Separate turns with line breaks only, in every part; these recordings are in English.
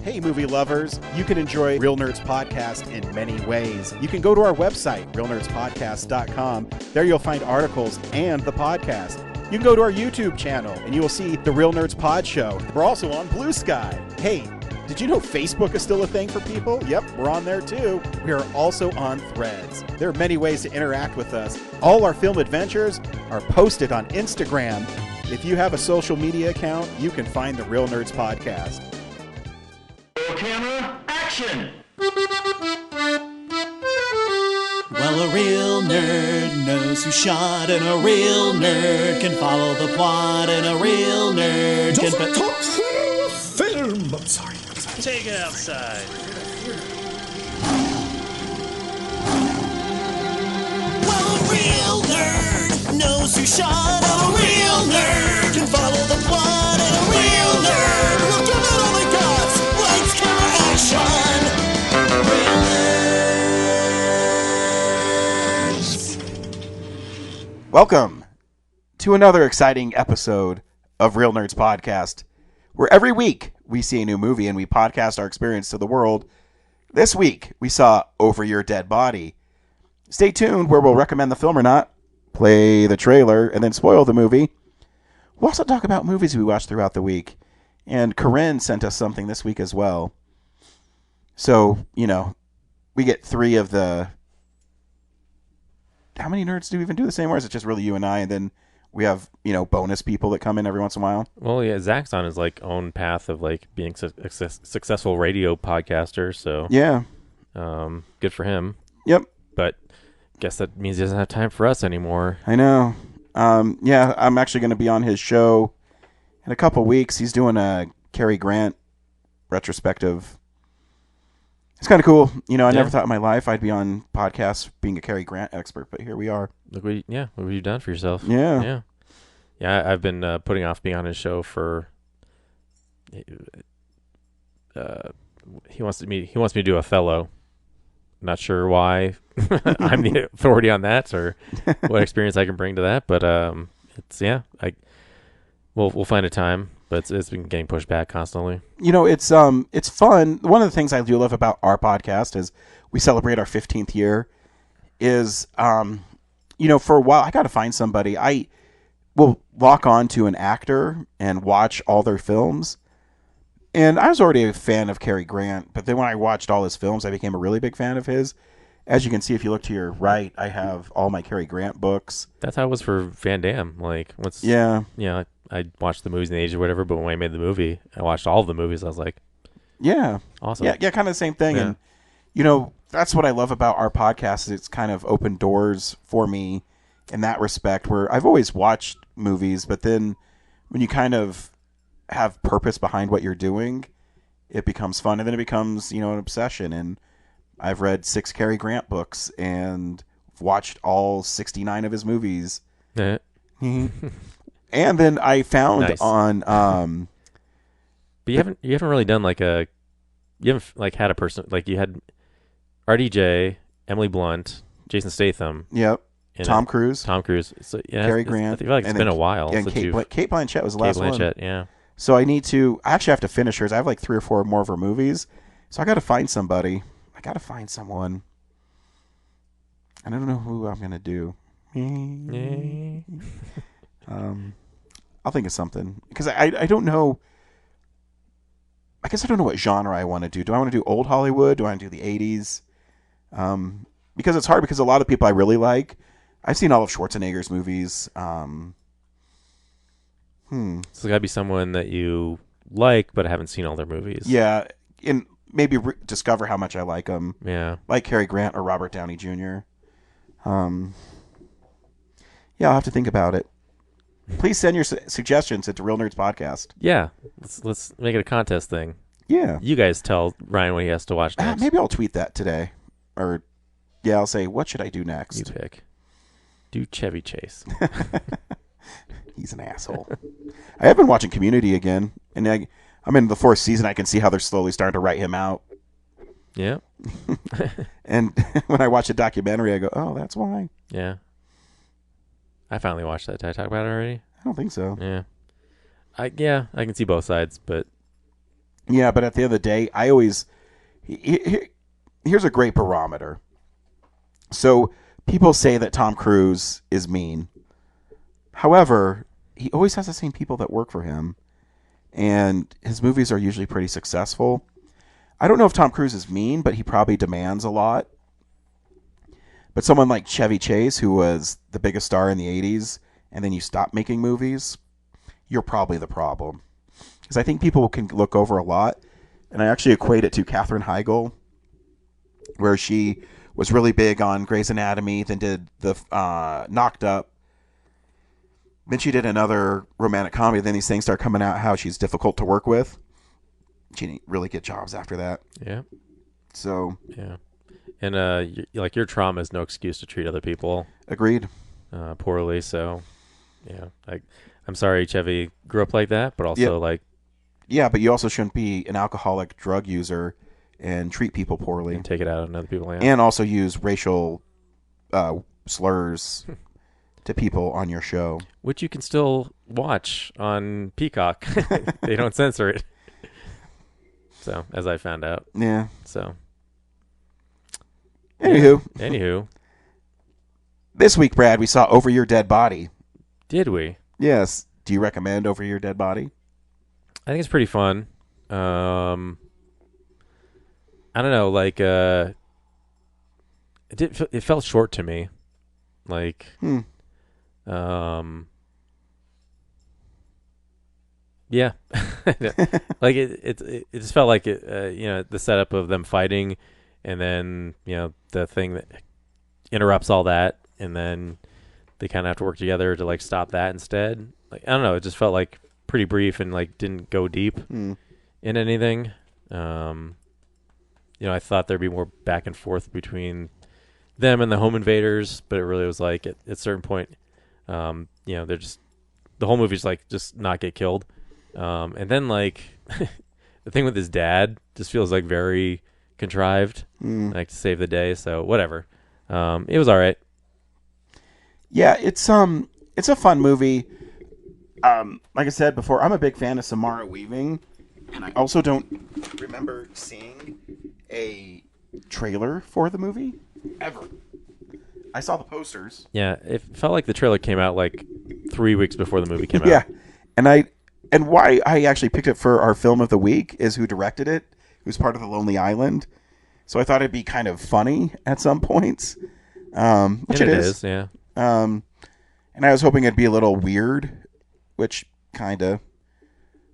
Hey, movie lovers. You can enjoy Real Nerds Podcast in many ways. You can go to our website, realnerdspodcast.com. There you'll find articles and the podcast. You can go to our YouTube channel, and you will see the Real Nerds Pod Show. We're also on Blue Sky. Hey, did you know Facebook is still a thing for people? Yep, we're on there too. We are also on Threads. There are many ways to interact with us. All our film adventures are posted on Instagram. If you have a social media account, you can find the Real Nerds Podcast.
Camera, action!
Well, a real nerd knows who shot, and a real nerd can follow the plot, and a real nerd can...
Don't talk film! I'm sorry.
Take it outside.
Well, a real nerd knows who shot, and a real nerd can follow the plot, and a real nerd will give it all they got. Lights, camera, action! Real nerds!
Welcome to another exciting episode of Real Nerds Podcast, where every week we see a new movie and we podcast our experience to the world. This week we saw Over Your Dead Body. Stay tuned where we'll recommend the film or not, play the trailer, and then spoil the movie. We'll also talk about movies we watched throughout the week. And Corinne sent us something this week as well. So, we get 3 of the... How many nerds do we even do this anymore? Is it just really you and I, and then we have, bonus people that come in every once in a while?
Well, yeah, Zach's on his own path of being a successful radio podcaster. So
Yeah.
Good for him.
Yep.
But guess that means he doesn't have time for us anymore.
I know. Yeah, I'm actually going to be on his show in a couple weeks. He's doing a Cary Grant retrospective. It's kind of cool. I never thought in my life I'd be on podcasts being a Cary Grant expert, but here we are.
What have you done for yourself?
Yeah.
I've been putting off being on his show for. He wants me to do Othello. Not sure why I'm the authority on that or what experience I can bring to that, but we'll find a time. But it's been getting pushed back constantly.
It's fun. One of the things I do love about our podcast is we celebrate our 15th year. Is for a while I got to find somebody. I will lock on to an actor and watch all their films. And I was already a fan of Cary Grant, but then when I watched all his films, I became a really big fan of his. As you can see, if you look to your right, I have all my Cary Grant books.
That's how it was for Van Damme. I watched the movies in the age or whatever, but when I made the movie, I watched all of the movies. I was like,
yeah,
awesome.
Yeah, kind of the same thing.
Yeah.
And, that's what I love about our podcast is it's kind of opened doors for me in that respect where I've always watched movies, but then when you kind of have purpose behind what you're doing, it becomes fun. And then it becomes, an obsession. And I've read 6 Cary Grant books and watched all 69 of his movies.
Yeah.
And then I found
Nice.
on,
But you haven't really done you haven't had a person you had RDJ, Emily Blunt, Jason Statham.
yep,
and
Tom Cruise,
So yeah,
Cary Grant.
I feel like it's
and
been
then-
a while.
And
since
Kate Blanchett was the
Kate
last one.
Blanchett, yeah.
So I actually have to finish hers. I have 3 or 4 more of her movies. So I got to find somebody. I got to find someone. And I don't know who I'm going to do. I'll think of something. Because I don't know. I guess I don't know what genre I want to do. Do I want to do old Hollywood? Do I want to do the 80s? Because it's hard because a lot of people I really like. I've seen all of Schwarzenegger's movies.
So it's got to be someone that you like but haven't seen all their movies.
Yeah, and maybe discover how much I like them.
Yeah.
Like Cary Grant or Robert Downey Jr. Yeah, I'll have to think about it. Please send your suggestions at the Real Nerds Podcast.
Yeah. Let's make it a contest thing.
Yeah.
You guys tell Ryan what he has to watch next.
Maybe I'll tweet that today. Or, yeah, I'll say, what should I do next?
You pick. Do Chevy Chase.
He's an asshole. I have been watching Community again, and I'm in the 4th season. I can see how they're slowly starting to write him out.
Yeah.
And when I watch a documentary, I go, oh, that's why.
Yeah. I finally watched that. Did I talk about it already?
I don't think so.
Yeah. I can see both sides, but
Yeah, but at the end of the day, I always... Here's a great barometer. So people say that Tom Cruise is mean. However, he always has the same people that work for him. And his movies are usually pretty successful. I don't know if Tom Cruise is mean, but he probably demands a lot. But someone like Chevy Chase, who was the biggest star in the 80s, and then you stop making movies, you're probably the problem. Because I think people can look over a lot. And I actually equate it to Katherine Heigl, where she was really big on Grey's Anatomy, then did the Knocked Up. Then she did another romantic comedy. Then these things start coming out how she's difficult to work with. She didn't really get jobs after that.
Yeah.
So.
Yeah. And your trauma is no excuse to treat other people.
Agreed.
Poorly. So, yeah. I'm sorry Chevy grew up like that, but also
Yeah, but you also shouldn't be an alcoholic drug user and treat people poorly.
And take it out on other people. Yeah.
And also use racial slurs to people on your show.
Which you can still watch on Peacock. They don't censor it. So, as I found out.
Yeah.
So.
Anywho. This week, Brad, we saw Over Your Dead Body.
Did we?
Yes. Do you recommend Over Your Dead Body?
I think it's pretty fun. I don't know, it felt short to me. Yeah. It just felt like it, the setup of them fighting, and then, the thing that interrupts all that, and then they kind of have to work together to stop that instead. I don't know, it just felt like pretty brief and didn't go deep in anything. I thought there'd be more back and forth between them and the home invaders, but it really was at a certain point, they're just, the whole movie's just not get killed. And then the thing with his dad just feels very contrived, to save the day. So whatever. It was all right.
Yeah, it's a fun movie. Like I said before, I'm a big fan of Samara Weaving, and I also don't remember seeing a trailer for the movie ever. I saw the posters.
Yeah, it felt like the trailer came out 3 weeks before the movie came out.
Yeah, and why I actually picked it for our film of the week is who directed it, who's part of The Lonely Island. So I thought it'd be kind of funny at some points, which it is.
Yeah.
And I was hoping it'd be a little weird, which kind of.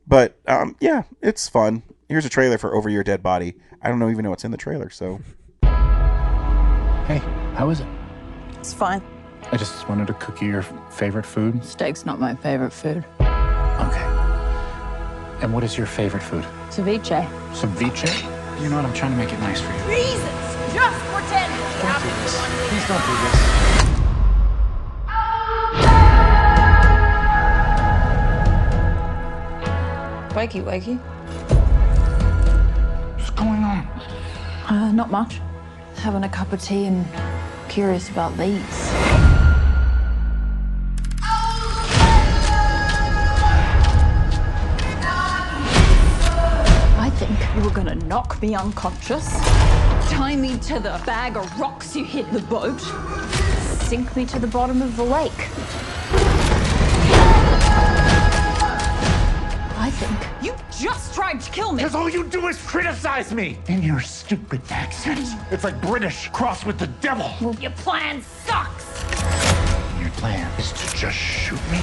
But yeah, it's fun. Here's a trailer for Over Your Dead Body. I don't even know what's in the trailer, so.
Hey, how is it?
It's fine.
I just wanted to cook you your favorite food.
Steak's not my favorite food.
Okay. And what is your favorite food?
Ceviche.
Ceviche? You know what? I'm trying to make it nice for you.
Reasons! Just pretend!
Don't do this. Please don't do this.
Wakey.
What's going on?
Not much. Having a cup of tea and curious about these. I think you were gonna knock me unconscious, tie me to the bag of rocks you hid the boat, sink me to the bottom of the lake. I think you just tried to kill me.
Because all you do is criticize me in your stupid accent. It's like British crossed with the devil.
Well, your plan sucks.
Your plan is to just shoot me?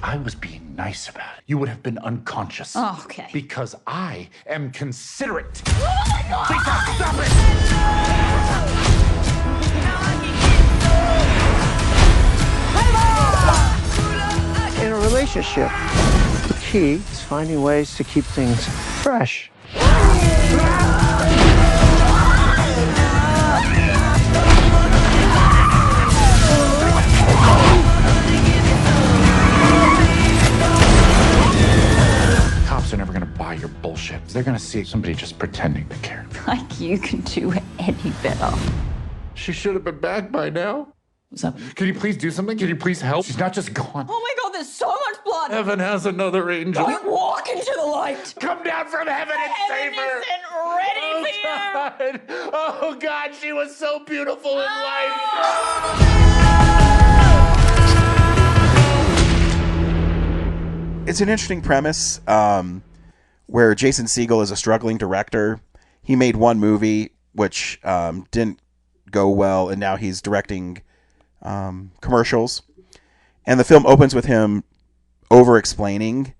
I was being nice about it. You would have been unconscious.
Oh, okay.
Because I am considerate. Stop it!
In a relationship, the key is finding ways to keep things fresh.
Cops are never gonna buy your bullshit. They're gonna see somebody just pretending to care.
Like you can do any better.
She should have been back by now.
What's up?
Can you please do something? Can you please help? She's not just gone.
Oh my god, there's so much blood!
Heaven has another angel.
Don't walk into the light.
Come down from heaven and save her.
Isn't ready for you.
God. Oh, God, she was so beautiful in life.
It's an interesting premise where Jason Segel is a struggling director. He made one movie which didn't go well, and now he's directing commercials. And the film opens with him over-explaining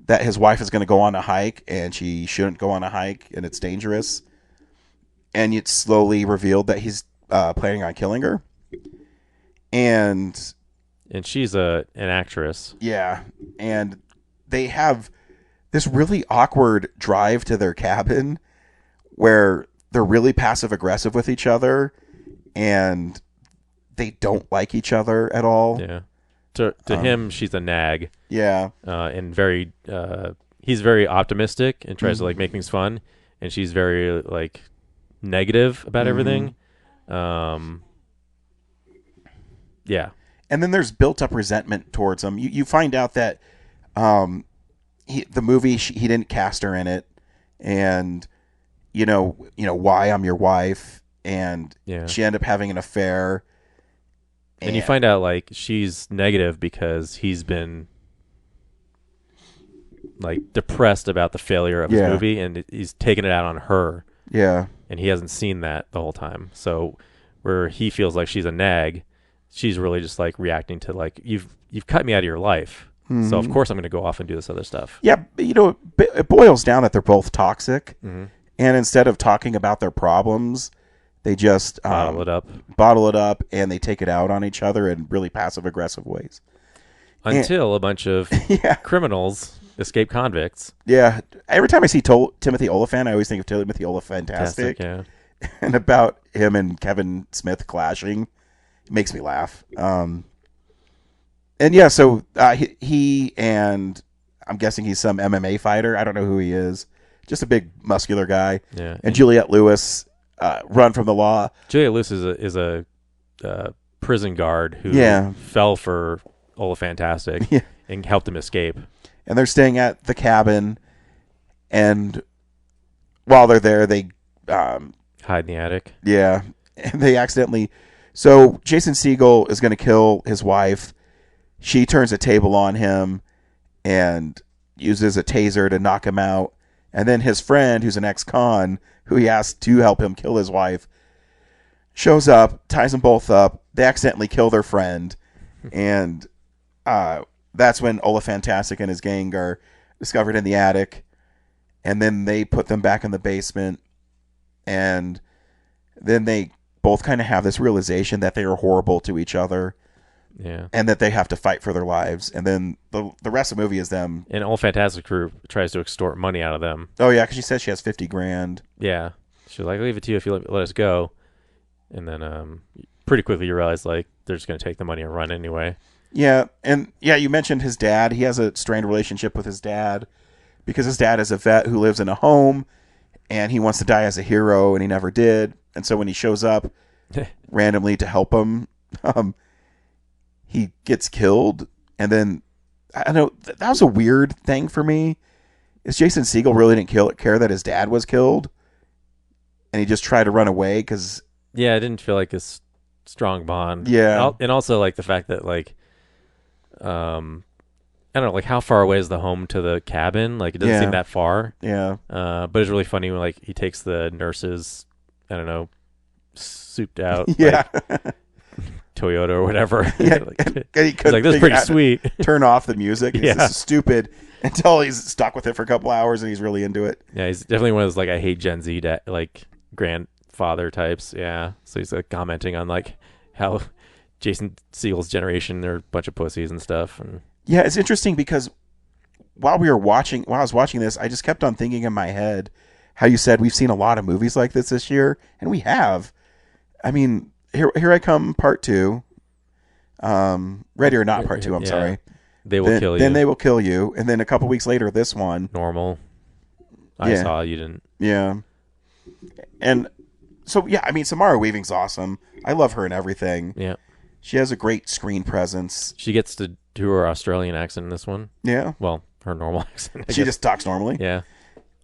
that his wife is going to go on a hike, and she shouldn't go on a hike, and it's dangerous. And it's slowly revealed that he's planning on killing her. And
she's an actress.
yeah, and they have this really awkward drive to their cabin where they're really passive-aggressive with each other, and they don't like each other at all.
Yeah. To him, she's a nag.
Yeah.
And very, he's very optimistic and tries to like make things fun, and she's very like negative about everything. Yeah.
And then there's built-up resentment towards him. You find out that the movie, he didn't cast her in it, and you know why I'm your wife, and she ended up having an affair.
And you find out like she's negative because he's been like depressed about the failure of his movie, and he's taking it out on her.
Yeah. And
he hasn't seen that the whole time. So where he feels like she's a nag, she's really just like reacting to like, you've cut me out of your life. So of course I'm going to go off and do this other stuff.
Yeah. It boils down that they're both toxic, and instead of talking about their problems, they just bottle it up, and they take it out on each other in really passive-aggressive ways.
Until a bunch of criminals escape convicts.
Yeah. Every time I see Timothy Olyphant, I always think of Timothy Olyphantastic.
Yeah.
And about him and Kevin Smith clashing. It makes me laugh. And yeah, so he and I'm guessing he's some MMA fighter. I don't know who he is. Just a big muscular guy.
Yeah.
And Juliette Lewis run from the law.
Juliette Lewis is a prison guard who fell for Olyphantastic and helped him escape.
And they're staying at the cabin, and while they're there, they
hide in the attic.
Yeah, and they accidentally. So Jason Segel is going to kill his wife. She turns a table on him and uses a taser to knock him out. And then his friend, who's an ex-con, who he asked to help him kill his wife, shows up, ties them both up. They accidentally kill their friend, and that's when Olyphantastic and his gang are discovered in the attic. And then they put them back in the basement, and then they both kind of have this realization that they are horrible to each other.
Yeah.
And that they have to fight for their lives. And then the rest of the movie is them.
And Olyphantastic Group tries to extort money out of them.
Oh, yeah, because she says she has $50,000.
Yeah. She's like, I'll leave it to you if you let us go. And then pretty quickly you realize, like, they're just going to take the money and run anyway.
Yeah. And, yeah, you mentioned his dad. He has a strained relationship with his dad because his dad is a vet who lives in a home, and he wants to die as a hero, and he never did. And so when he shows up randomly to help him, he gets killed. And then, I don't know, that was a weird thing for me. Is Jason Segel really didn't care that his dad was killed? And he just tried to run away because...
Yeah, it didn't feel like a strong bond.
Yeah.
And also, like, the fact that, like, I don't know, like, how far away is the home to the cabin? Like, it doesn't seem that far.
Yeah.
But it's really funny when, like, he takes the nurse's, I don't know, souped out, like, Toyota or whatever.
Yeah.
He's like, this is pretty sweet.
Turn off the music.
Yeah.
This is stupid, until he's stuck with it for a couple hours and he's really into it.
Yeah, he's definitely one of those, like, I hate Gen Z, like, grandfather types. Yeah. So he's, like, commenting on, like, how Jason Segel's generation, they're a bunch of pussies and stuff. And
yeah, it's interesting because while I was watching this, I just kept on thinking in my head how you said we've seen a lot of movies like this year, and we have. I mean, Here I Come Part 2. Ready or Not Part 2, I'm sorry.
They Will Kill You.
Then They Will Kill You. And then a couple weeks later, this one.
Normal. I Saw You Didn't.
Yeah. And so, yeah, I mean, Samara Weaving's awesome. I love her in everything.
Yeah.
She has a great screen presence.
She gets to do her Australian accent in this one.
Yeah.
Well, her normal accent. I
She
guess.
just talks normally.
Yeah.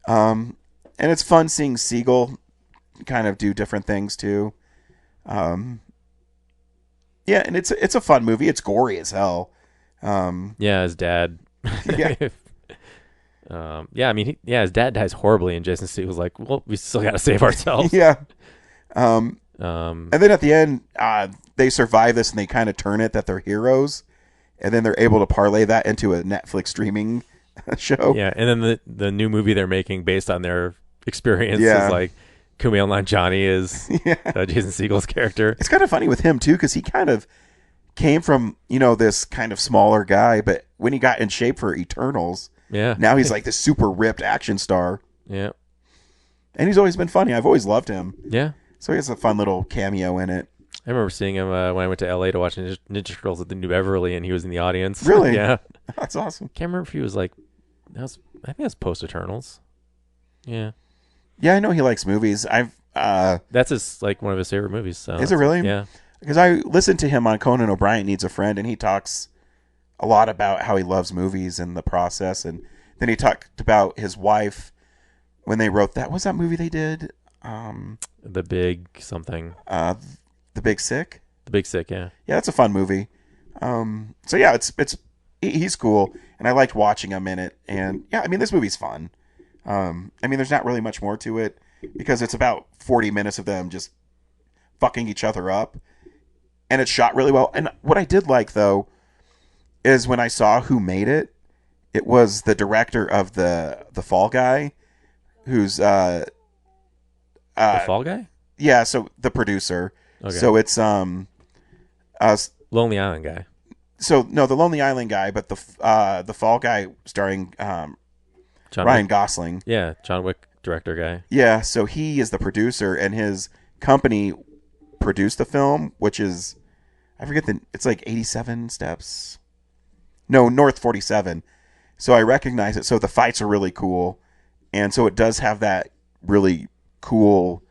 And it's fun seeing Siegel kind of do different things too. Yeah, and it's a fun movie. It's gory as hell.
Yeah, his dad.
Yeah.
Yeah, I mean, his dad dies horribly, and Jason Segel's like, well, we still got to save ourselves.
Yeah. And then at the end, they survive this and they kind of turn it that they're heroes, and then they're able to parlay that into a Netflix streaming show.
Yeah, and then the new movie they're making based on their experience
Yeah.
is like Kumail Nanjiani is Jason Segel's character.
It's kind of funny with him too, because he kind of came from, this kind of smaller guy, but when he got in shape for Eternals,
Yeah.
now he's like this super ripped action star,
Yeah.
and he's always been funny. I've always loved him.
Yeah.
So he has a fun little cameo in it.
I remember seeing him when I went to LA to watch Ninja Turtles at the New Beverly, and he was in the audience.
Really?
Yeah.
That's awesome.
Can't remember if he was like, I think that's post Eternals. Yeah.
Yeah, I know he likes movies.
That's his like one of his favorite movies. So
Is it really?
Yeah.
Because I listened to him on Conan O'Brien Needs a Friend, and he talks a lot about how he loves movies and the process. And then he talked about his wife when they wrote that. What's that movie they did?
The Big something.
The Big Sick.
The Big Sick. Yeah.
Yeah, that's a fun movie. So yeah, he's cool, and I liked watching him in it. And yeah, I mean, this movie's fun. I mean, there's not really much more to it because it's about 40 minutes of them just fucking each other up, and it's shot really well. And what I did like though is when I saw who made it, it was the director of the Fall Guy, who's
The Fall Guy.
yeah, so the producer.
Okay.
So it's
Lonely Island guy.
so no, the Lonely Island guy, but the Fall Guy starring
John
Ryan
Wick.
Gosling.
Yeah, John Wick director guy.
Yeah, so he is the producer, and his company produced the film, which is, I forget it's like 87 steps. No, North 47. So I recognize it. So the fights are really cool, and so it does have that really cool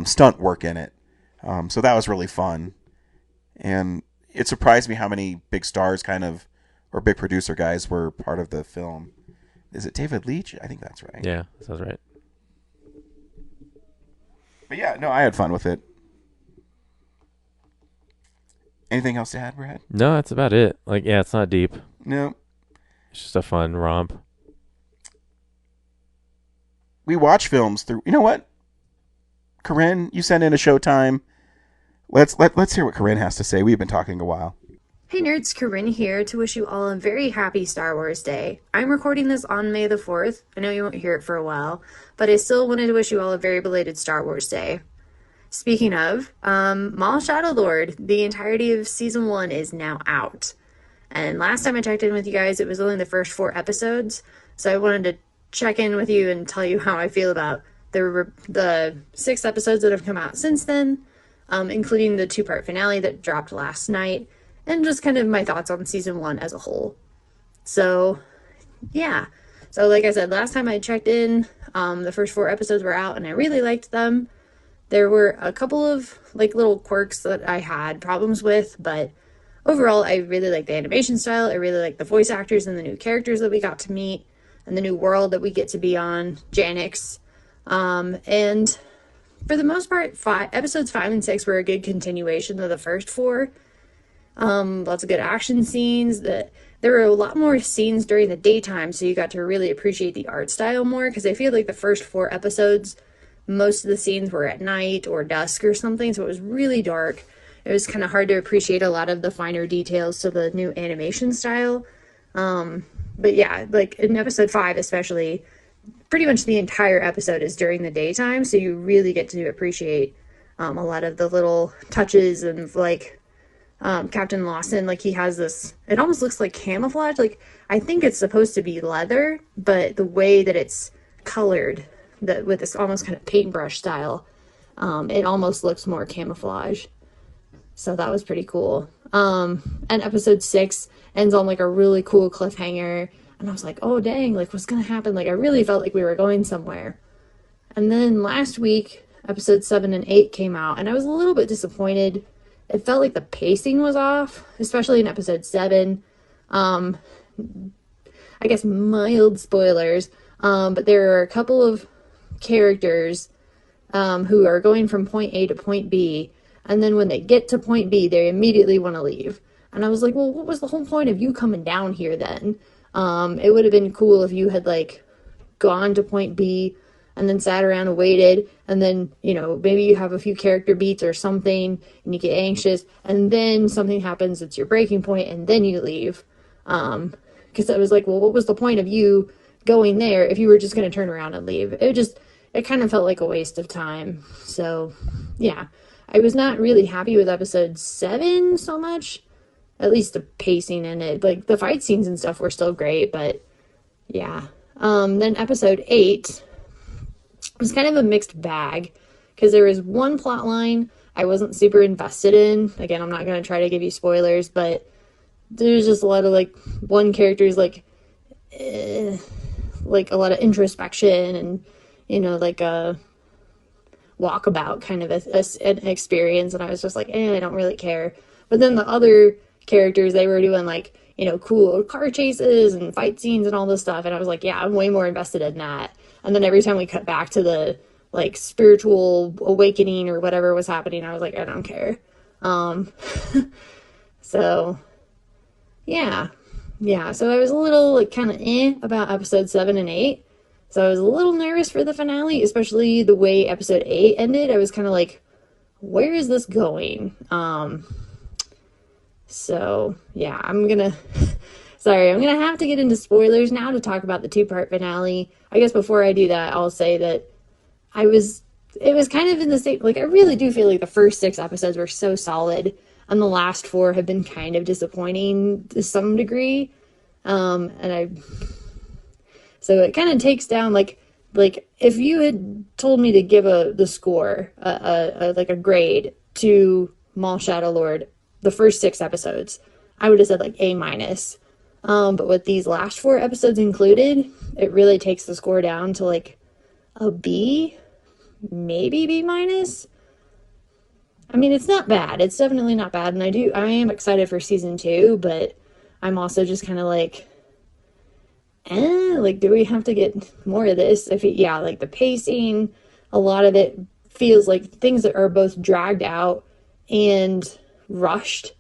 stunt work in it. So that was really fun, and it surprised me how many big stars or big producer guys were part of the film. Is it David Leitch? I think that's right.
Yeah, sounds right.
But yeah, no, I had fun with it. Anything else to add, Brad?
No, that's about it. Like, yeah, it's not deep.
No.
It's just a fun romp.
We watch films through. You know what? Corinne, you sent in a Showtime. Let's hear what Corinne has to say. We've been talking a while.
Hey nerds, Corinne here to wish you all a very happy Star Wars Day. I'm recording this on May the 4th. I know you won't hear it for a while, but I still wanted to wish you all a very belated Star Wars Day. Speaking of, Maul Shadowlord, the entirety of Season 1 is now out. And last time I checked in with you guys, it was only the first 4 episodes, so I wanted to check in with you and tell you how I feel about the 6 episodes that have come out since then, including the 2-part finale that dropped last night, and just kind of my thoughts on Season 1 as a whole. So, yeah. So, like I said, last time I checked in, the first 4 episodes were out, and I really liked them. There were a couple of, little quirks that I had problems with, but overall, I really like the animation style. I really like the voice actors and the new characters that we got to meet, and the new world that we get to be on, Janix. And for the most part, episodes 5 and 6 were a good continuation of the first 4. Lots of good action scenes. There were a lot more scenes during the daytime, so you got to really appreciate the art style more, because I feel like the first 4 episodes, most of the scenes were at night or dusk or something, so it was really dark. It was kind of hard to appreciate a lot of the finer details to the new animation style. But yeah, in episode 5 especially, pretty much the entire episode is during the daytime, so you really get to appreciate a lot of the little touches, and Captain Lawson, he has this, it almost looks like camouflage. I think it's supposed to be leather, but the way that it's colored, with this almost kind of paintbrush style, it almost looks more camouflage. So that was pretty cool. And episode 6 ends on a really cool cliffhanger, and I was like, oh dang, what's gonna happen? I really felt like we were going somewhere. And then last week, episode 7 and 8 came out, and I was a little bit disappointed. It felt like the pacing was off, especially in episode 7. I I guess, mild spoilers, but there are a couple of characters who are going from point A to point B, and then when they get to point B, they immediately want to leave. And I was like, well, what was the whole point of you coming down here then? It would have been cool if you had, like, gone to point B and then sat around and waited, and then, you know, maybe you have a few character beats or something, and you get anxious, and then something happens, it's your breaking point, and then you leave. Because I was like, well, what was the point of you going there if you were just going to turn around and leave? It kind of felt like a waste of time. So, yeah. I was not really happy with episode 7 so much. At least the pacing in it. Like, the fight scenes and stuff were still great, but yeah. Then episode 8 was kind of a mixed bag, because there was one plot line I wasn't super invested in. Again, I'm not going to try to give you spoilers, but there's just a lot of, like, one character's, like a lot of introspection and, you know, like a walkabout kind of an experience, and I was just like, I don't really care. But then the other characters, they were doing, like, you know, cool car chases and fight scenes and all this stuff, and I was like, yeah, I'm way more invested in that. And then every time we cut back to the, like, spiritual awakening or whatever was happening, I was like, I don't care. So yeah, so I was a little, like, kind of about episode 7 and 8. So I was a little nervous for the finale, especially the way episode 8 ended. I was kind of like, where is this going? So yeah, I'm gonna have to get into spoilers now to talk about the 2-part finale. I guess before I do that, I'll say that it was kind of in the same, like, I really do feel like the first 6 episodes were so solid, and the last 4 have been kind of disappointing to some degree. So it kind of takes down, like if you had told me to give the score, like a grade to Maul Shadow Lord, the first 6 episodes, I would have said, like, A-. But with these last 4 episodes included, it really takes the score down to, like, a B, maybe B-. I mean, it's not bad. It's definitely not bad. And I am excited for season 2, but I'm also just kind of like, like, do we have to get more of this? Like, the pacing, a lot of it feels like things that are both dragged out and rushed,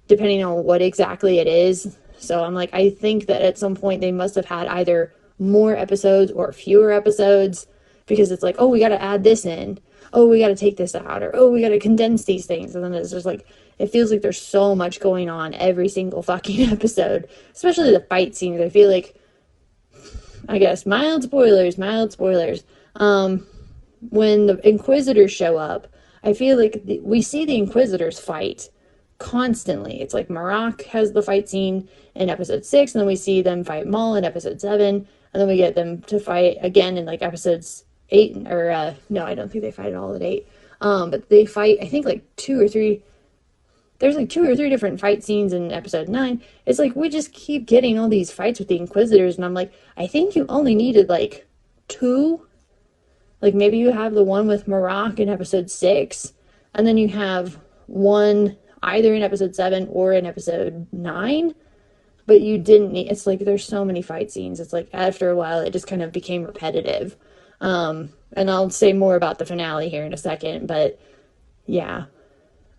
depending on what exactly it is. So I'm like, I think that at some point they must have had either more episodes or fewer episodes, because it's like, oh, we got to add this in. Oh, we got to take this out, or, oh, we got to condense these things. And then it's just like, it feels like there's so much going on every single fucking episode, especially the fight scenes. I feel like, I guess, mild spoilers. When the Inquisitors show up, I feel like we see the Inquisitors fight constantly. It's like Marok has the fight scene in episode 6, and then we see them fight Maul in episode 7, and then we get them to fight again in, like, episodes 8, or, no, I don't think they fight at all at 8, but they fight, I think, like, 2 or 3, there's, like, 2 or 3 different fight scenes in episode 9, it's like, we just keep getting all these fights with the Inquisitors, and I'm like, I think you only needed, like, 2, like, maybe you have the one with Marok in episode 6, and then you have one either in episode 7 or in episode 9, but you didn't need, it's like, there's so many fight scenes, it's like, after a while, it just kind of became repetitive. And I'll say more about the finale here in a second, but yeah,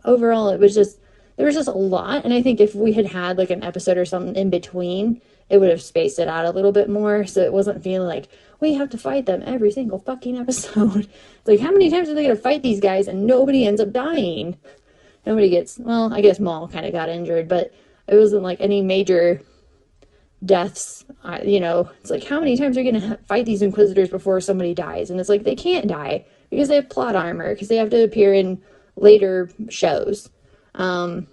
overall, there was just a lot, and I think if we had like an episode or something in between, it would have spaced it out a little bit more, so it wasn't feeling like, we have to fight them every single fucking episode. It's like, how many times are they gonna fight these guys and nobody ends up dying? Nobody gets, well, I guess Maul kind of got injured, but it wasn't like any major deaths. It's like, how many times are you going to fight these Inquisitors before somebody dies? And it's like, they can't die because they have plot armor, because they have to appear in later shows. So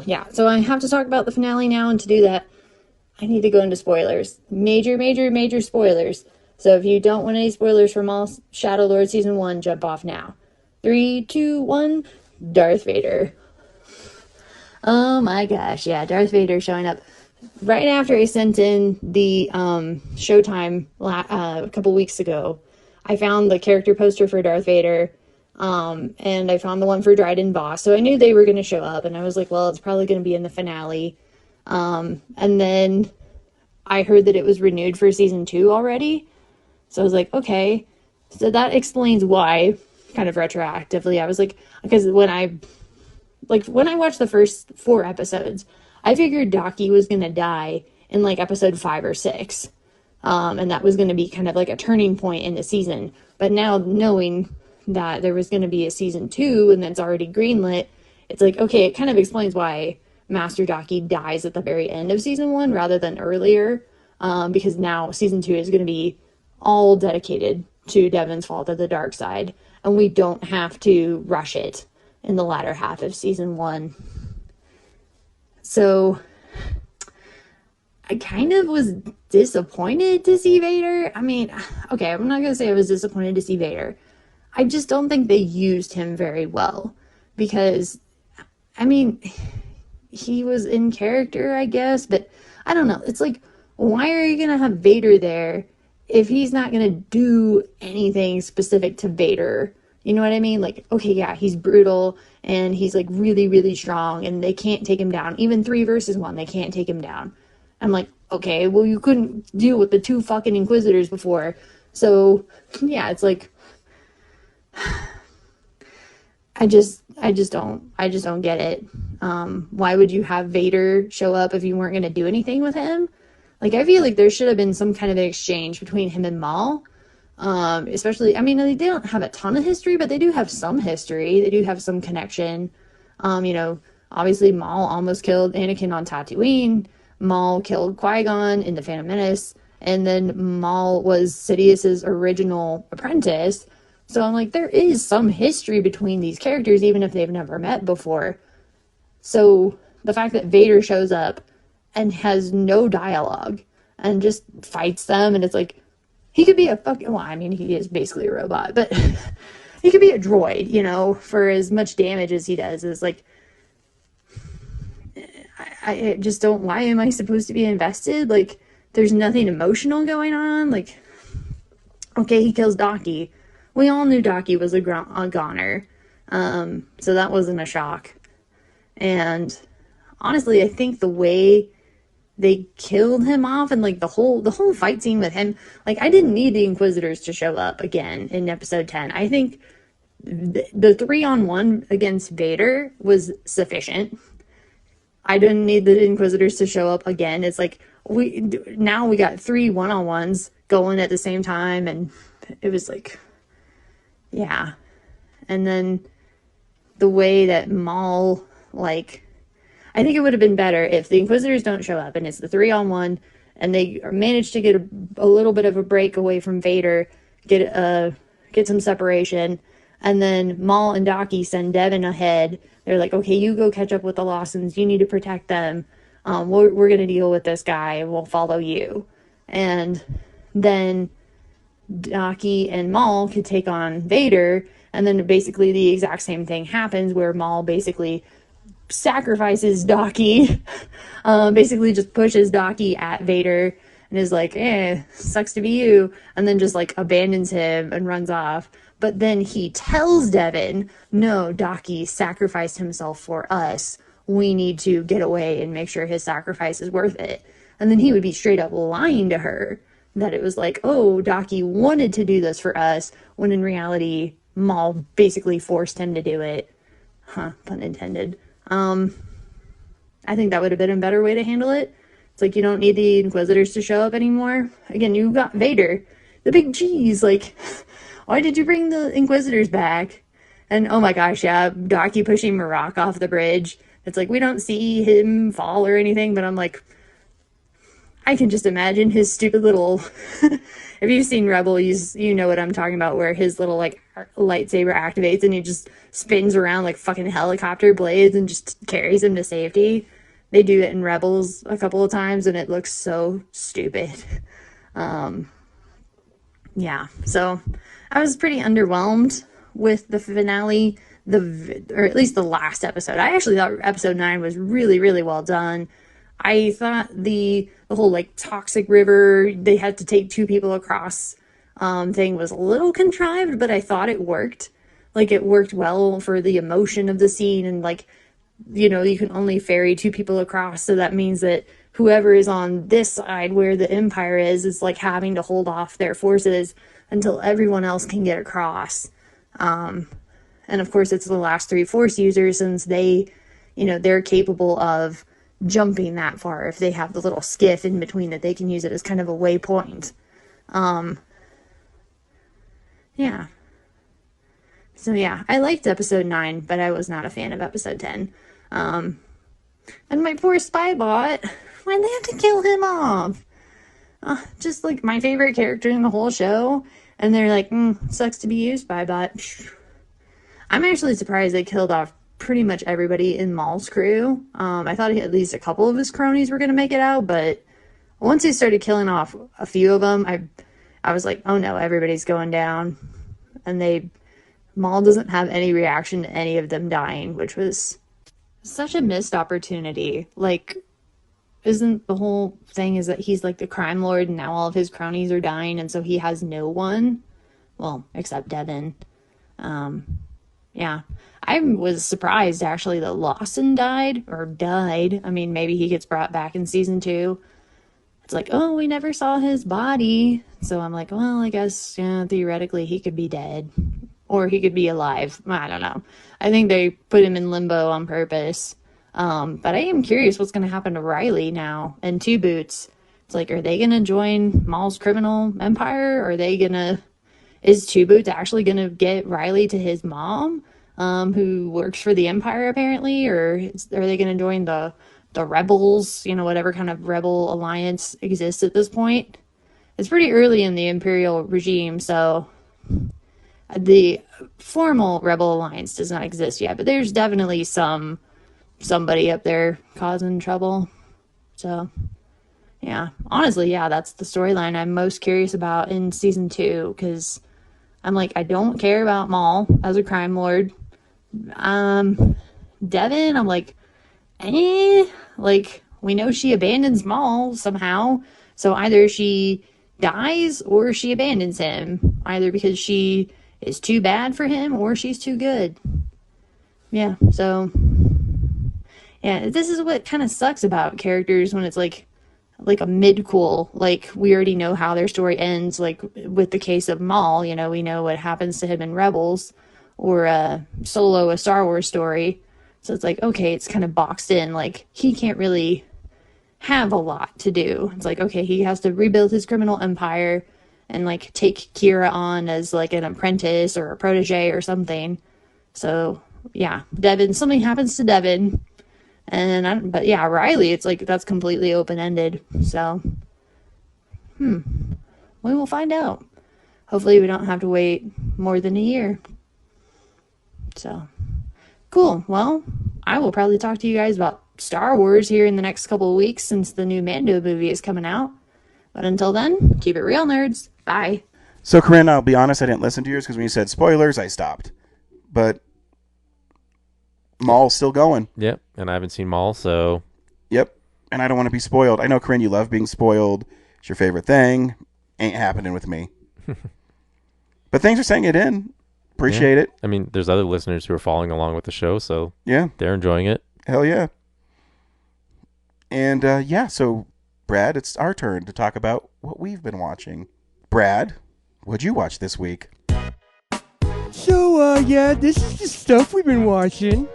I have to talk about the finale now, and to do that, I need to go into spoilers. Major spoilers. So if you don't want any spoilers from Maul Shadow Lord Season 1, jump off now. 3, 2, 1, Darth Vader. Oh my gosh, yeah, Darth Vader showing up right after I sent in the Showtime a couple weeks ago. I found the character poster for Darth Vader, and I found the one for Dryden Voss, so I knew they were going to show up, and I was like, well, it's probably going to be in the finale. And then I heard that it was renewed for season 2 already. So I was like, okay. So that explains why, kind of retroactively. I was like, because when I watched the first 4 episodes, I figured Daki was going to die in like episode 5 or 6. And that was going to be kind of like a turning point in the season. But now knowing that there was going to be a season 2 and that's already greenlit, it's like, okay, it kind of explains why Master Daki dies at the very end of season 1 rather than earlier. Because now season 2 is going to be all dedicated to Devon's Fall to the Dark Side. And we don't have to rush it in the latter half of season 1. So I kind of was disappointed to see Vader. I mean, okay, I'm not going to say I was disappointed to see Vader. I just don't think they used him very well. Because, I mean, he was in character, I guess. But I don't know. It's like, why are you going to have Vader there if he's not going to do anything specific to Vader? You know what I mean? Like, okay, yeah, he's brutal and he's like really, really strong and they can't take him down. Even 3 versus 1, they can't take him down. I'm like, okay, well, you couldn't deal with the 2 fucking Inquisitors before. So, yeah, it's like, I just don't get it. Why would you have Vader show up if you weren't going to do anything with him? Like, I feel like there should have been some kind of an exchange between him and Maul. Especially, I mean, they don't have a ton of history, but they do have some history. They do have some connection. You know, obviously Maul almost killed Anakin on Tatooine. Maul killed Qui-Gon in The Phantom Menace. And then Maul was Sidious's original apprentice. So I'm like, there is some history between these characters, even if they've never met before. So the fact that Vader shows up and has no dialogue and just fights them, and it's like, he could be a fucking, well, I mean, he is basically a robot, but he could be a droid, you know, for as much damage as he does. It's like, I just don't, why am I supposed to be invested? Like, there's nothing emotional going on. Like, okay, he kills Daki. We all knew Daki was a goner. So that wasn't a shock. And honestly, I think the way they killed him off and like the whole fight scene with him, like, I didn't need the Inquisitors to show up again in episode 10. I think the 3-on-1 against Vader was sufficient. I didn't need the Inquisitors to show up again. It's like, we got 3 1-on-1s going at the same time, and it was like, yeah. And then the way that Maul, like, I think it would have been better if the Inquisitors don't show up and it's the 3-on-1 and they manage to get a little bit of a break away from Vader, get some separation, and then Maul and Daki send Devon ahead. They're like, okay, you go catch up with the Lawsons. You need to protect them. We're going to deal with this guy and we'll follow you. And then Daki and Maul could take on Vader, and then basically the exact same thing happens where Maul basically sacrifices Daki, basically just pushes Daki at Vader and is like, sucks to be you, and then just like abandons him and runs off. But then he tells Devon, no, Daki sacrificed himself for us. We need to get away and make sure his sacrifice is worth it. And then he would be straight up lying to her that it was like, oh, Daki wanted to do this for us, when in reality, Maul basically forced him to do it. Huh, pun intended. I think that would have been a better way to handle it. It's like, you don't need the Inquisitors to show up anymore. Again, you got Vader, the big cheese. Like, why did you bring the Inquisitors back? And oh my gosh, yeah, Daki pushing Marok off the bridge. It's like, we don't see him fall or anything, but I'm like, I can just imagine his stupid little, if you've seen Rebels, you know what I'm talking about, where his little, like, lightsaber activates and he just spins around like fucking helicopter blades and just carries him to safety. They do it in Rebels a couple of times and it looks so stupid. Yeah, so I was pretty underwhelmed with the finale, or at least the last episode. I actually thought episode 9 was really, really well done. I thought the whole, like, toxic river, they had to take 2 people across thing was a little contrived, but I thought it worked. Like, it worked well for the emotion of the scene, and, like, you know, you can only ferry 2 people across, so that means that whoever is on this side where the Empire is like having to hold off their forces until everyone else can get across. And of course, it's the last 3 Force users, since they, they're capable of jumping that far if they have the little skiff in between that they can use it as kind of a waypoint. Yeah. So yeah, I liked episode 9, but I was not a fan of episode 10. And my poor Spybot, why'd they have to kill him off? Just like my favorite character in the whole show, and they're like, sucks to be you, Spybot. I'm actually surprised they killed off pretty much everybody in Maul's crew. I thought at least a couple of his cronies were going to make it out, but once he started killing off a few of them, I was like, oh no, everybody's going down. And Maul doesn't have any reaction to any of them dying, which was such a missed opportunity. Like, isn't the whole thing is that he's like the crime lord and now all of his cronies are dying, and so he has no one? Well, except Devin. Yeah. I was surprised actually that Lawson died. I mean, maybe he gets brought back in season 2. It's like, oh, we never saw his body. So I'm like, well, I guess, theoretically he could be dead. Or he could be alive. I don't know. I think they put him in limbo on purpose. But I am curious what's going to happen to Riley now and Two Boots. It's like, are they going to join Maul's criminal empire? Or is Two Boots actually going to get Riley to his mom, who works for the Empire apparently? Or are they going to join the rebels, whatever kind of rebel alliance exists at this point? It's pretty early in the Imperial regime, so the formal rebel alliance does not exist yet, but there's definitely somebody up there causing trouble. So yeah, honestly, yeah, that's the storyline I'm most curious about in season 2, because I'm like, I don't care about Maul as a crime lord. Devin, I'm like, like, we know she abandons Maul somehow, so either she dies or she abandons him, either because she is too bad for him or she's too good. Yeah, so yeah, this is what kind of sucks about characters when it's like a mid-cool, like we already know how their story ends, like with the case of Maul, we know what happens to him in Rebels, or Solo, a Star Wars story. So it's like, okay, it's kind of boxed in, like he can't really have a lot to do. It's like, okay, he has to rebuild his criminal empire and like take Kira on as like an apprentice or a protege or something. So yeah, Devin, something happens to Devin, but yeah, Riley, it's like that's completely open-ended. So we will find out. Hopefully we don't have to wait more than a year. So cool. Well, I will probably talk to you guys about Star Wars here in the next couple of weeks, since the new Mando movie is coming out. But until then, keep it real, nerds. Bye.
So, Corinne, I'll be honest, I didn't listen to yours because when you said spoilers, I stopped. But Maul's still going.
Yep, and I haven't seen Maul, so...
Yep, and I don't want to be spoiled. I know, Corinne, you love being spoiled. It's your favorite thing. Ain't happening with me. But thanks for saying it in. Appreciate it.
I mean, there's other listeners who are following along with the show, so
yeah,
they're enjoying it.
Hell yeah. And so Brad, it's our turn to talk about what we've been watching. Brad, what'd you watch this week?
So, this is the stuff we've been watching.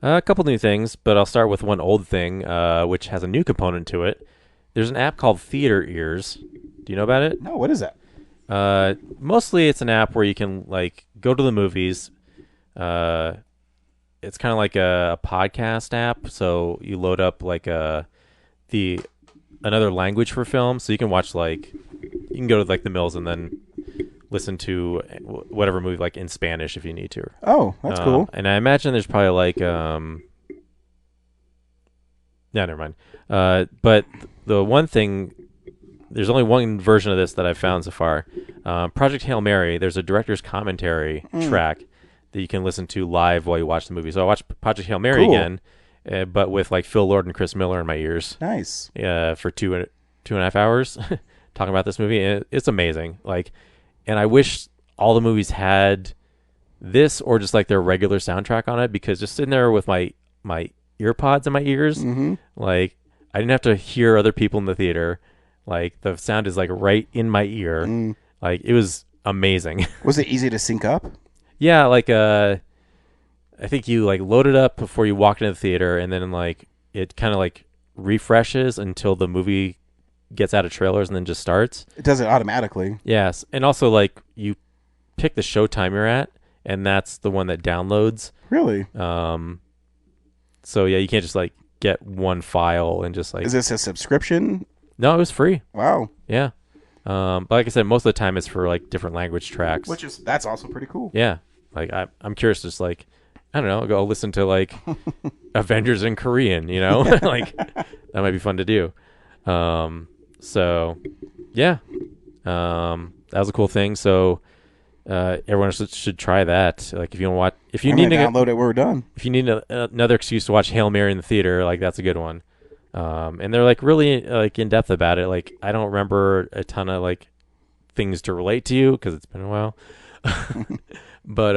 A couple new things, but I'll start with one old thing, which has a new component to it. There's an app called Theater Ears. Do you know about it?
No, what is that?
Mostly it's an app where you can like go to the movies. It's kind of like a podcast app, so you load up like another language for film, so you can watch you can go to like the Mills and then listen to whatever movie like in Spanish if you need to.
Oh, that's cool.
And I imagine there's probably never mind. But the one thing, there's only one version of this that I've found so far. Project Hail Mary, there's a director's commentary track that you can listen to live while you watch the movie. So I watched Project Hail Mary again, but with like Phil Lord and Chris Miller in my ears.
Nice.
For two and a half hours talking about this movie. And it's amazing. And I wish all the movies had this or just like their regular soundtrack on it, because just sitting there with my ear pods in my ears, I I didn't have to hear other people in the theater. Like the sound is like right in my ear. Like it was amazing.
Was it easy to sync up?
Yeah, like I think you like load it up before you walk into the theater, and then like it kind of like refreshes until the movie gets out of trailers and then just starts.
It does it automatically.
Yes, and also like you pick the showtime you're at, and that's the one that downloads.
Really?
So yeah, you can't just like get one file and just like.
Is this a subscription?
No, it was free.
Wow.
Yeah. But like I said, most of the time it's for like different language tracks.
That's also pretty cool.
Yeah. Like I'm curious, just like I don't know, go listen to like Avengers in Korean, you know, like that might be fun to do. So yeah, that was a cool thing. So everyone should try that. Like if you want, if you need to
download it, when we're done.
If you need another excuse to watch Hail Mary in the theater, like that's a good one. And they're like really like in depth about it. Like I don't remember a ton of like things to relate to you because it's been a while. But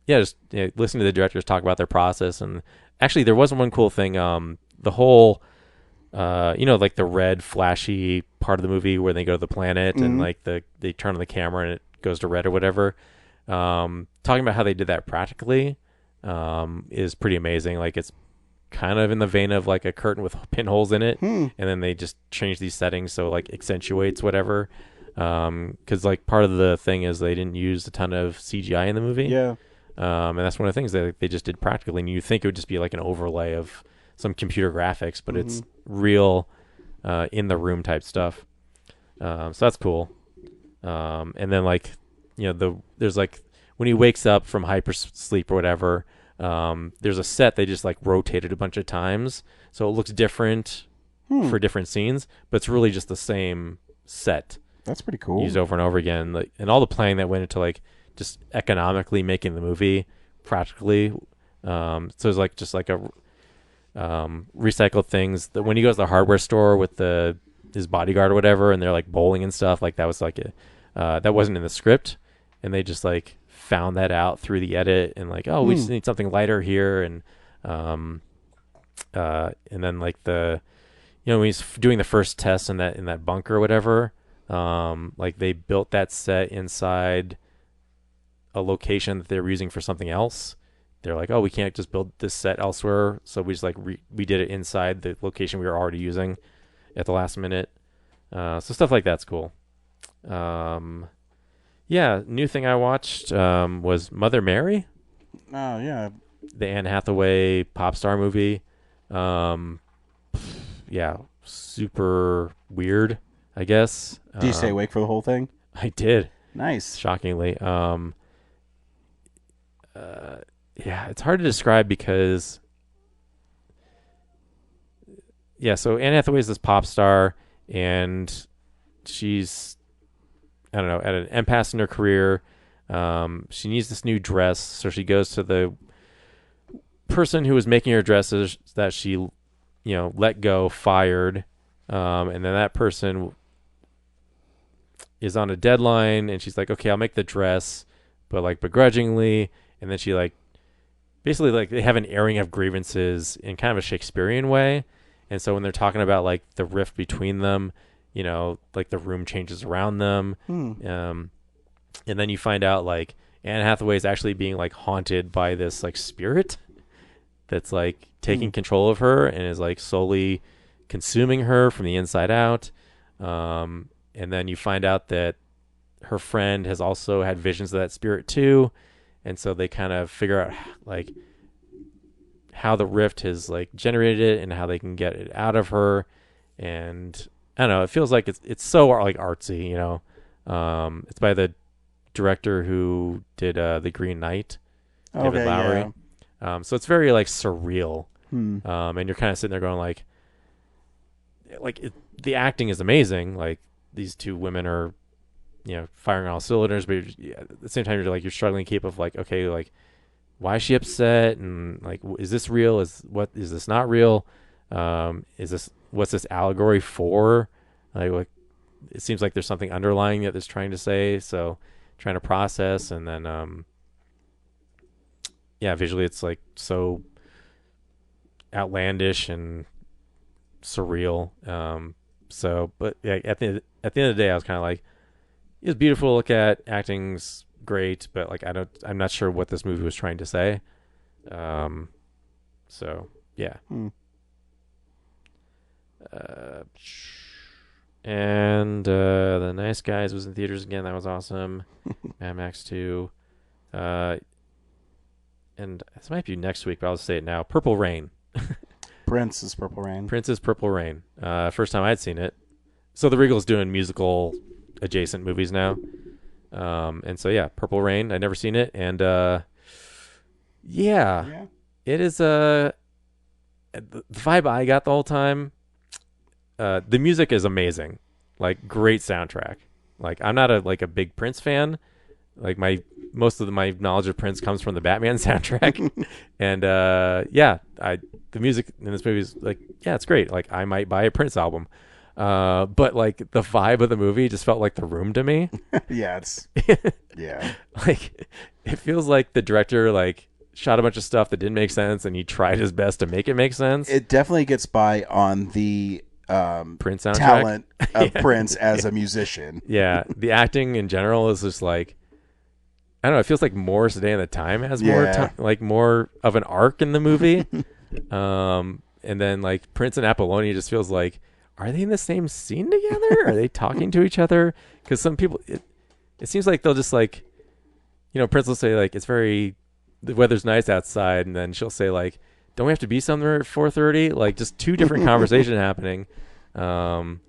yeah, just listen to the directors talk about their process. And actually, there was one cool thing. The whole, like the red flashy part of the movie where they go to the planet and like they turn on the camera and it goes to red or whatever. Talking about how they did that practically is pretty amazing. Like it's kind of in the vein of like a curtain with pinholes in it, and then they just change these settings so like accentuates whatever. Because like part of the thing is they didn't use a ton of CGI in the movie.
Yeah.
And that's one of the things that they just did practically. And you think it would just be like an overlay of some computer graphics, but it's real in the room type stuff. So that's cool. And then like, there's like when he wakes up from hypersleep or whatever, there's a set they just like rotated a bunch of times. So it looks different for different scenes, but it's really just the same set.
That's pretty cool.
Used over and over again. Like, and all the planning that went into like just economically making the movie practically. So it's like just like a recycled things that when he goes to the hardware store with his bodyguard or whatever, and they're like bowling and stuff, like that was like that wasn't in the script, and they just like found that out through the edit and like, oh, we just need something lighter here, and then like when he's doing the first test in that bunker or whatever, like they built that set inside a location that they were using for something else. They're like, oh, we can't just build this set elsewhere, so we just like we did it inside the location we were already using at the last minute. So stuff like that's cool. Yeah, new thing I watched was Mother Mary.
Oh yeah,
the Anne Hathaway pop star movie. Yeah, super weird, I guess.
Did you stay awake for the whole thing?
I did.
Nice.
Shockingly. Yeah, it's hard to describe because so Anne Hathaway is this pop star, and she's, I don't know, at an impasse in her career. She needs this new dress, so she goes to the person who was making her dresses that she, let go, fired, and then that person is on a deadline, and she's like, okay, I'll make the dress, but like begrudgingly, and then she like basically like they have an airing of grievances in kind of a Shakespearean way. And so when they're talking about like the rift between them, like the room changes around them. And then you find out like Anne Hathaway is actually being like haunted by this like spirit that's like taking control of her and is like slowly consuming her from the inside out. And then you find out that her friend has also had visions of that spirit too. And so they kind of figure out like how the rift has like generated it and how they can get it out of her. And I don't know, it feels like it's so like artsy, it's by the director who did The Green Knight, David Lowery. Yeah. So it's very like surreal. And you're kind of sitting there going like the acting is amazing. Like these two women are, firing on all cylinders, but at the same time you're struggling to keep up like, okay, like why is she upset, and like is this real, is this not real, what's this allegory for, like it seems like there's something underlying that it's trying to say, so trying to process. And then visually it's like so outlandish and surreal. So, but yeah, at the end of the day, I was kind of like, it was beautiful to look at. Acting's great, but like I'm not sure what this movie was trying to say. So yeah. And The Nice Guys was in theaters again. That was awesome. Mad Max 2. And this might be next week, but I'll say it now. Purple Rain.
Prince's Purple Rain.
Prince's Purple Rain. First time I'd seen it. So the Regal's doing musical adjacent movies now. And so yeah, Purple Rain. I'd never seen it, and yeah, it is the vibe I got the whole time. The music is amazing, like great soundtrack. Like I'm not a big Prince fan. Like most of my knowledge of Prince comes from the Batman soundtrack, and the music in this movie is like, yeah, it's great. Like I might buy a Prince album. But like the vibe of the movie just felt like The Room to me.
Yeah, yeah.
Like it feels like the director like shot a bunch of stuff that didn't make sense and he tried his best to make it make sense.
It definitely gets by on the
Prince soundtrack.
Talent of Prince as a musician.
Yeah, the acting in general is just like, I don't know, it feels like Morris Day and the Time has more of an arc in the movie. And then like Prince and Apollonia just feels like, are they in the same scene together? Are they talking to each other? Because some people, it seems like they'll just like, Prince will say like, the weather's nice outside. And then she'll say like, don't we have to be somewhere at 4:30? Like just two different conversations happening. And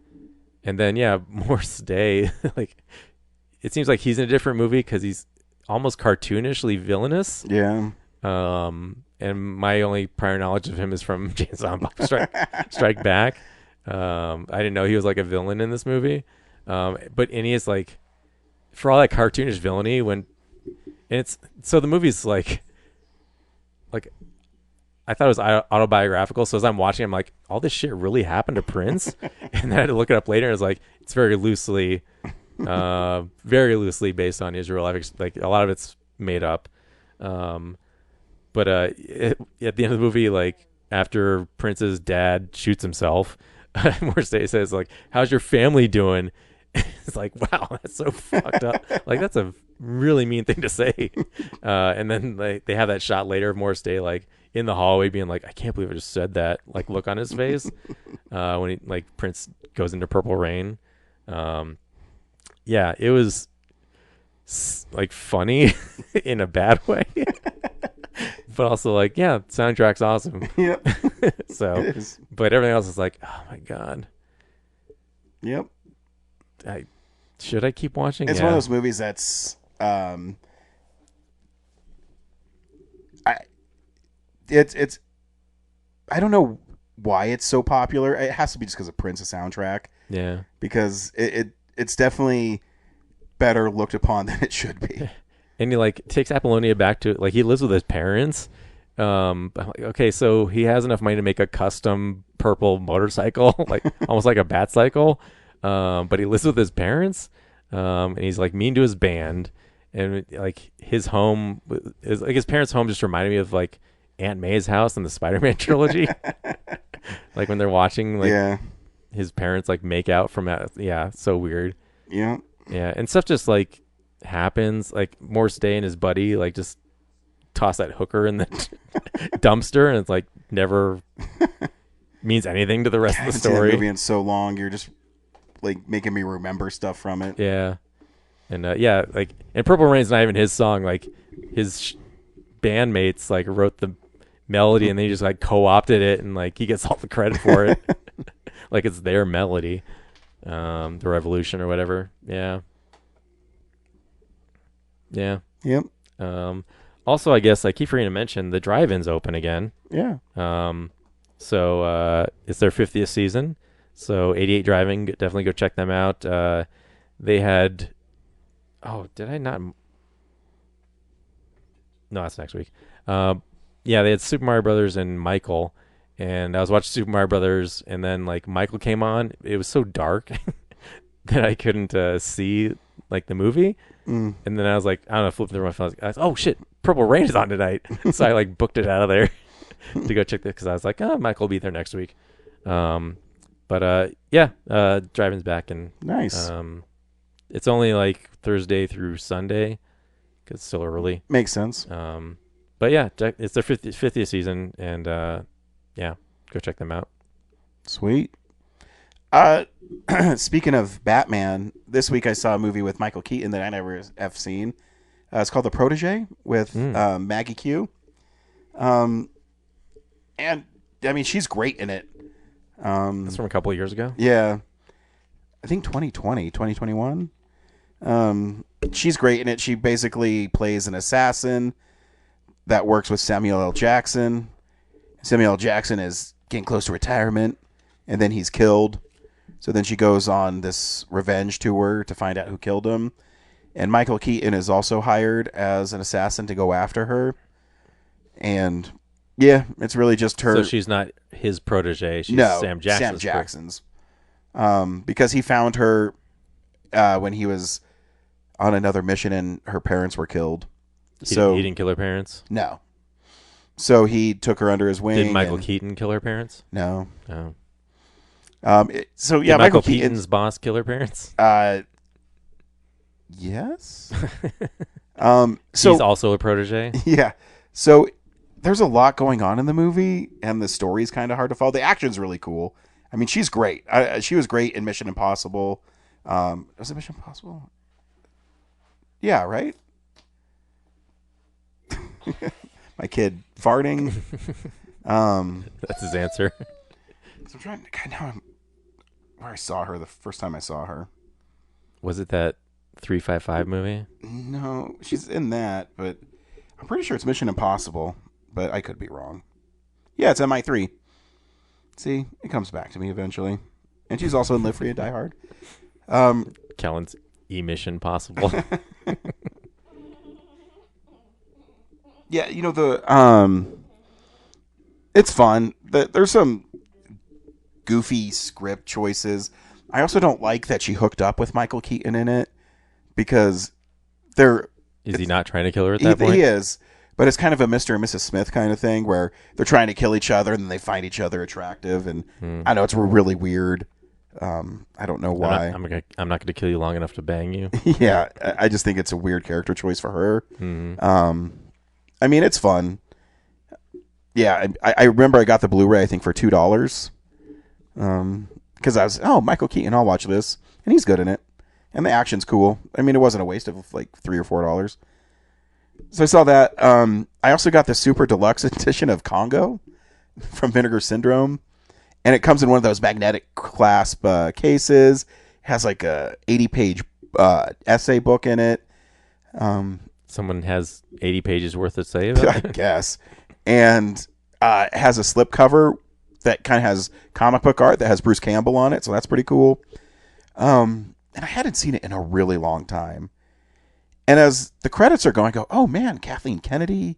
then, yeah, Morris Day, like it seems like he's in a different movie because he's almost cartoonishly villainous.
Yeah.
And my only prior knowledge of him is from James Bond Strike Back. I didn't know he was like a villain in this movie. But he is like, for all that cartoonish villainy, so the movie's like I thought it was autobiographical. So as I'm watching, I'm like, all this shit really happened to Prince? And then I had to look it up later, and it's like, it's very loosely based on Israel. Like a lot of it's made up. But at the end of the movie, like after Prince's dad shoots himself, Morris Day says like, how's your family doing? It's like, wow, that's so fucked up. Like that's a really mean thing to say. And then they have that shot later of Morris Day like in the hallway being like, I can't believe I just said that, like look on his face when he like Prince goes into Purple Rain. Yeah, it was like funny in a bad way. But also like, yeah, soundtrack's awesome.
Yep.
So,
it is.
But everything else is like, oh my God.
Yep.
Should I keep watching?
It's one of those movies that's, it's I don't know why it's so popular. It has to be just because of Prince's soundtrack.
Yeah. Because
it's definitely better looked upon than it should be.
And he like takes Apollonia back to like he lives with his parents. I'm like, okay, so he has enough money to make a custom purple motorcycle, like almost like a bat cycle. But he lives with his parents. And he's like mean to his band, and like his home is like his parents' home just reminded me of like Aunt May's house in the Spider-Man trilogy. Like when they're watching like his parents like make out from so weird.
Yeah.
Yeah, and stuff just like happens. Like Morris Day and his buddy like just toss that hooker in the dumpster, and it's like never means anything to the rest of the story.
Movie in so long, you're just like making me remember stuff from it.
Yeah, and like, and Purple Rain's not even his song. Like his bandmates like wrote the melody, and they just like co-opted it, and like he gets all the credit for it. Like it's their melody, the Revolution or whatever. Yeah.
Yep.
Also, I guess I keep forgetting to mention the drive-in's open again.
Yeah.
So it's their 50th season. So 88 Driving, definitely go check them out. They had, did I not? No, that's next week. They had Super Mario Brothers and Michael, and I was watching Super Mario Brothers, and then like Michael came on. It was so dark that I couldn't see like the movie. And then I was like, I don't know, flipping through my phone. I was like, oh shit, Purple Rain is on tonight. So I like booked it out of there to go check that because I was like, Michael will be there next week. But driving's back, and
Nice.
it's only like Thursday through Sunday because it's still early.
Makes sense.
But yeah, it's their 50th season, and go check them out.
Sweet. Speaking of Batman, this week I saw a movie with Michael Keaton that I never have seen. It's called The Protege with Maggie Q. And I mean, she's great in it.
That's from a couple of years ago.
Yeah. I think 2021. She's great in it. She basically plays an assassin that works with Samuel L. Jackson. Samuel L. Jackson is getting close to retirement, and then he's killed. So then she goes on this revenge tour to find out who killed him. And Michael Keaton is also hired as an assassin to go after her. And yeah, it's really just her.
So she's not his protege. She's Sam
Jackson's. Because he found her when he was on another mission and her parents were killed.
He didn't kill her parents?
No. So he took her under his wing.
Did Michael Keaton kill her parents?
No.
Oh.
Did
Michael Keaton's boss kill her parents?
Yes.
He's also a protege?
Yeah. So there's a lot going on in the movie, and the story's kind of hard to follow. The action's really cool. I mean, she's great. She was great in Mission Impossible. Was it Mission Impossible? Yeah, right? My kid farting.
That's his answer.
So I'm trying to know where I saw her the first time I saw her.
Was it that 355 movie?
No, she's in that, but I'm pretty sure it's Mission Impossible, but I could be wrong. Yeah, it's MI3. See, it comes back to me eventually. And she's also in Live Free and Die Hard.
Kellen's Mission Possible.
Yeah, you know, it's fun. There's some goofy script choices. I also don't like that she hooked up with Michael Keaton in it because
Is he not trying to kill her at that point?
He is, but it's kind of a Mr. and Mrs. Smith kind of thing where they're trying to kill each other and then they find each other attractive, and I know it's really weird. I don't know why.
I'm not going to kill you long enough to bang you.
Yeah, I just think it's a weird character choice for her. I mean, it's fun. Yeah, I remember I got the Blu-ray, I think, for $2. Because I was, Michael Keaton, I'll watch this. And he's good in it. And the action's cool. I mean, it wasn't a waste of like $3 or $4. So I saw that. I also got the Super Deluxe edition of Congo from Vinegar Syndrome. And it comes in one of those magnetic clasp cases. It has like a 80-page essay book in it.
Someone has 80 pages worth of say about it?
I guess. And it has a slipcover that kind of has comic book art that has Bruce Campbell on it, so that's pretty cool. And I hadn't seen it in a really long time. And as the credits are going, I go, oh man, Kathleen Kennedy.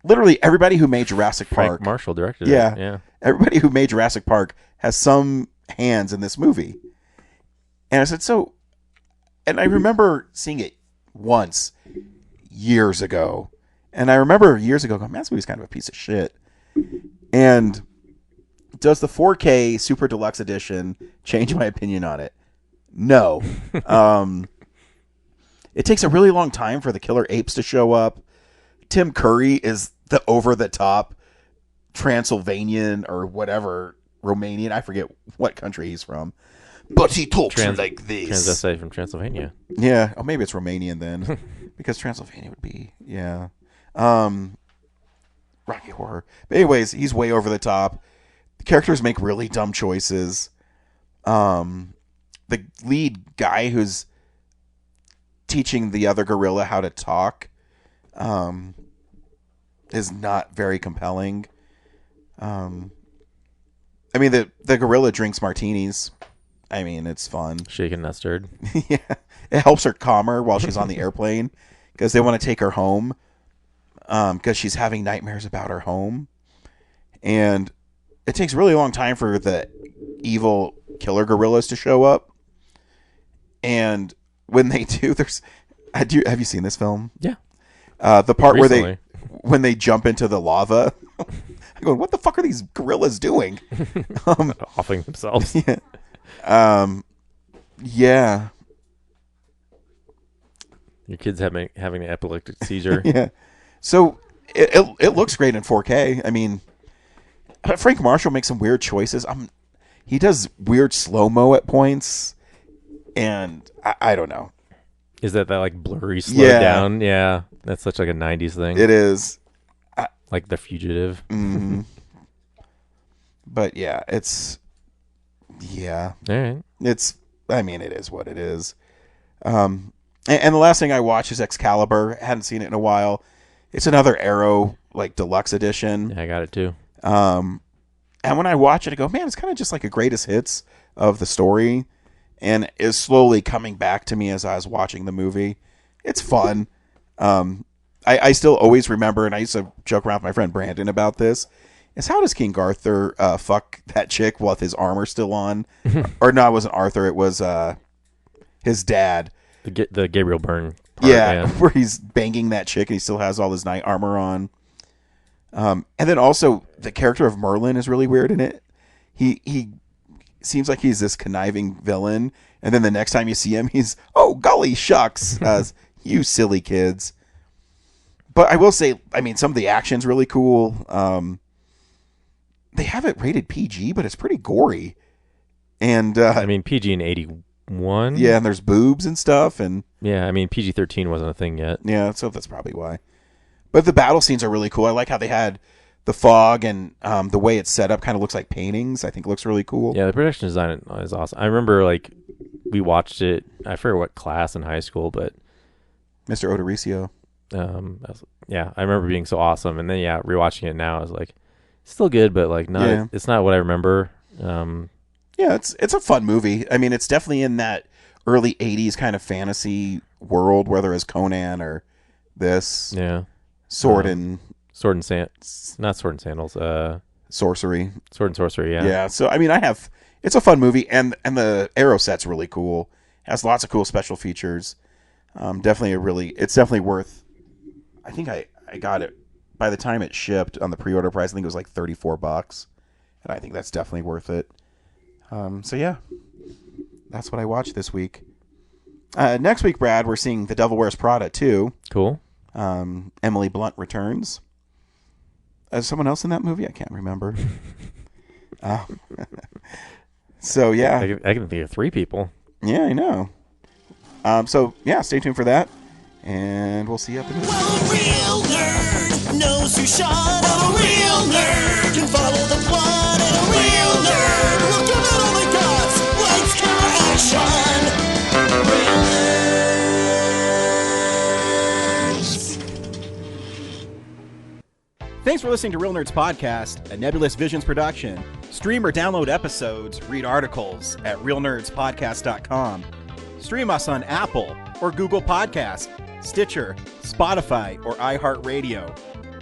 Literally everybody who made Jurassic Park.
Frank Marshall directed
it.
Yeah.
Everybody who made Jurassic Park has some hands in this movie. And I said, and I remember seeing it once years ago. And I remember years ago going, man, this movie's kind of a piece of shit. And does the 4K Super Deluxe Edition change my opinion on it? No. It takes a really long time for the killer apes to show up. Tim Curry is the over-the-top Transylvanian or whatever, Romanian. I forget what country he's from. But he talks like this.
Transvestite from Transylvania.
Yeah. Oh, maybe it's Romanian then. Because Transylvania would be, yeah. Rocky Horror. But anyways, he's way over the top. The characters make really dumb choices. The lead guy who's teaching the other gorilla how to talk is not very compelling. I mean, the gorilla drinks martinis. I mean, it's fun.
Shaken that stirred.
Yeah. It helps her calm her while she's on the airplane because they want to take her home because she's having nightmares about her home. And it takes a really long time for the evil killer gorillas to show up. And when they do, have you seen this film?
Yeah.
The part
recently.
when they jump into the lava. going, what the fuck are these gorillas doing?
Offing themselves.
Yeah. Yeah.
Your kid's having an epileptic seizure.
Yeah. So it looks great in 4K. I mean, Frank Marshall makes some weird choices. He does weird slow-mo at points, and I don't know.
Is that like blurry slow down? Yeah. That's such like a 90s thing.
It is.
Like The Fugitive.
Mm-hmm. But yeah, it's... Yeah.
All right.
I mean, it is what it is. And the last thing I watched is Excalibur. I hadn't seen it in a while. It's another Arrow, like, deluxe edition.
Yeah, I got it too.
And when I watch it, I go, man, it's kind of just like a greatest hits of the story. And is slowly coming back to me as I was watching the movie. It's fun. I still always remember, and I used to joke around with my friend Brandon about this, is how does King Arthur fuck that chick with his armor still on? Or no, it wasn't Arthur, it was his dad.
The Gabriel Byrne part,
yeah, where he's banging that chick and he still has all his knight armor on. And then also, the character of Merlin is really weird in it. He seems like he's this conniving villain, and then the next time you see him, he's, oh, golly shucks, you silly kids. But I will say, I mean, some of the action's really cool. They have it rated PG, but it's pretty gory. And
I mean, PG in 81?
Yeah, and there's boobs and stuff. And
yeah, I mean, PG-13 wasn't a thing yet.
Yeah, so that's probably why. But the battle scenes are really cool. I like how they had the fog, and the way it's set up kind of looks like paintings. I think it looks really cool.
Yeah, the production design is awesome. I remember, like, we watched it, I forget what class in high school, but...
Mr. Odoricio.
I remember being so awesome. And then, rewatching it now, I was like, it's still good, but, like, not. It's not what I remember.
Yeah, it's a fun movie. I mean, it's definitely in that early 80s kind of fantasy world, whether it's Conan or this.
Yeah.
Sword and
Sandals.
Sorcery.
Sword and Sorcery, yeah.
Yeah, so, I mean, it's a fun movie, and the Arrow set's really cool. It has lots of cool special features. It's definitely worth, I think I got it, by the time it shipped on the pre-order price, I think it was like $34, and I think that's definitely worth it. So yeah, that's what I watched this week. Next week, Brad, we're seeing The Devil Wears Prada 2.
Cool.
Emily Blunt returns. Is someone else in that movie? I can't remember. So yeah,
I can think of 3 people.
Yeah, I know. So yeah, stay tuned for that, and we'll see you up in the
Well, a real nerd knows who shot up. A real nerd can follow the plot. And a real nerd will give it all they got. Lights, camera, action. Real nerds.
Thanks for listening to Real Nerds Podcast, a Nebulous Visions production. Stream or download episodes, read articles at realnerdspodcast.com. Stream us on Apple or Google Podcast, Stitcher, Spotify, or iHeartRadio.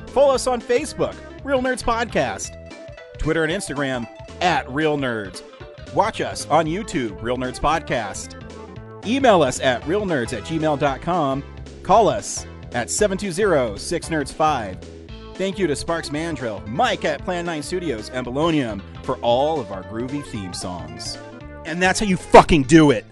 Follow us on Facebook, Real Nerds Podcast, Twitter and Instagram at Real Nerds. Watch us on YouTube, Real Nerds Podcast. Email us at realnerds@gmail.com. Call us at 720-6nerds5. Thank you to Sparks Mandrill, Mike at Plan 9 Studios, and Bolognium for all of our groovy theme songs. And that's how you fucking do it!